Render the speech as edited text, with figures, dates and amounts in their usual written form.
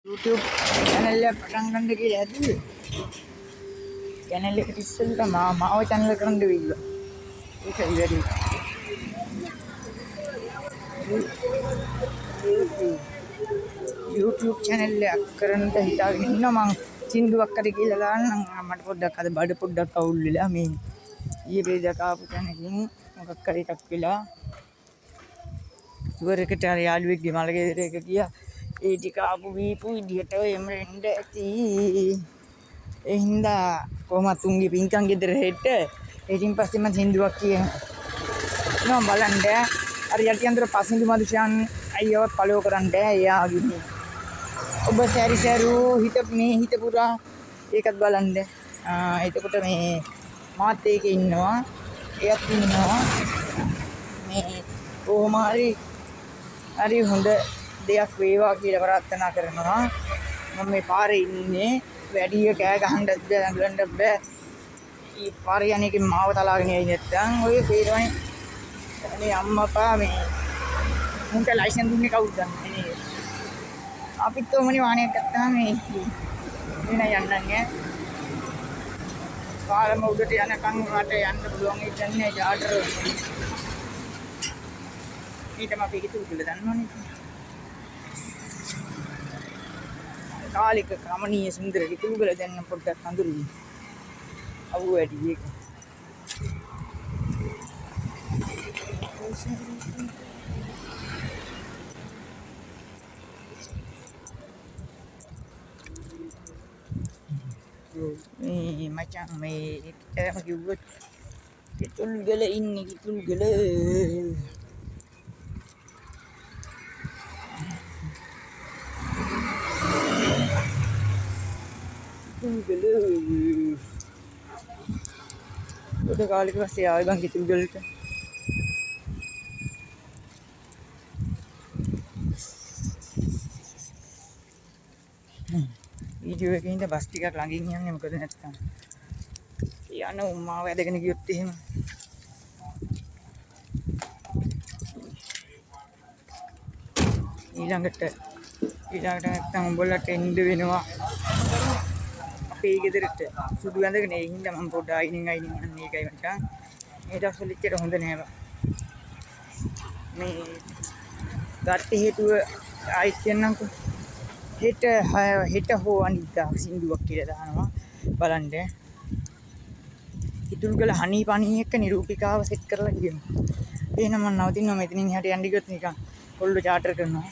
YouTube channel එක පටන් ගන්න කියලා ඇදුවේ. channel එකට ඉස්සෙල්ලා මාව channel කරන්න වෙයිවා. ඒකයි වැඩි. YouTube channel එකක් කරන්න හිතාගෙන ඉන්නවා මං සින්දුවක් හරි කියලා දාන්නම්. මට පොඩ්ඩක් අද බඩ පොඩ්ඩක් අවුල් වෙලා මේ ඊයේ බේදක ආපු තැනකින් මොකක් හරි එකක් වෙලා ටුවර් එකට හරි යාළුවෙක්ගේ මල ගෙදර එක ගියා. ඒ ටික ආපු වීපු විදියට එම රෙන්ඩ ඇති ඒ හින්දා කොහොමත් උන්ගේ පින්කම් ගෙදර හෙට ඊටින් පස්සේ මම හින්දුවක් කියනවා බලන්න හරි යටිඅන්තර පසින්දු මදුෂාන් අයියවත් ෆලෝ කරන්න එයාගේ ඔබ සැරිසරු හිත පුරා ඒකත් බලන්න එතකොට මේ මාත් ඒකේ ඉන්නවා එයත් ඉන්නවා මේ කොහොම හරි හොඳ දෙයක් වේවා කියලා ප්‍රාර්ථනා කරනවා. මම මේ පාරේ ඉන්නේ වැඩිය කෑ ගහන්නත් බෑ ඇඟලන්න බෑ. මේ පාරේ යන්නේ මාව තලාගෙන යයි නැත්තම් ඔය පේනවනේ. මේ අම්මපා මේ මුන්ට ලයිසන් දුන්නේ කවුද දන්නේ. අපිත් ඔමනේ වාහනයක් ගත්තාම මේ වෙන යන්නන්නේ. පාරම උඩට යනකම් මට යන්න පුළුවන් ඉන්නේ ජාටර. ඊටම අපි කිතුල් කියලා දන්නවනේ. කාලික ක්‍රමණීය සුන්දර රිතුගල දැන් පොඩ්ඩක් අඳුරුයි. අවු වැඩි ඒක. මේ මචං මේ එකටම කිව්වොත් රිතුගල ඉන්නේ රිතුගල. උඩ කාලෙක පස්සේ ආවේ බං කිතුල් වලට. වීඩියෝ එකේ ඉඳ බස් ටිකක් ළඟින් යන්නේ මොකද නැත්තම් යන උම්මාව ඇදගෙන ගියොත් එහෙම ඊළඟට නැත්තම් උඹලට එන්න වෙනවා අපේ ගෙදරට සුදු ඇඳගෙන ඒ හින්දා මම පොඩ්ඩක් අයිනින් යන්නේ ඒකයි මචං. මේ දවස්වල ඉච්චර හොඳ නෑ බං. මේ ගත්ත හේතුව ආයි කියන්නම්කෝ. හෙට හෝ අනිද්දා සින්දුවක් කියලා දානවා බලන්න. ඉතුල්ගල හනි පණී එක්ක නිරූපිකාව සෙට් කරලා කියනවා. එහෙනම් මම නවතිනවා මෙතනින් එහාට යන්න ගියොත් නිකන් කොල්ල චාටර් කරනවා.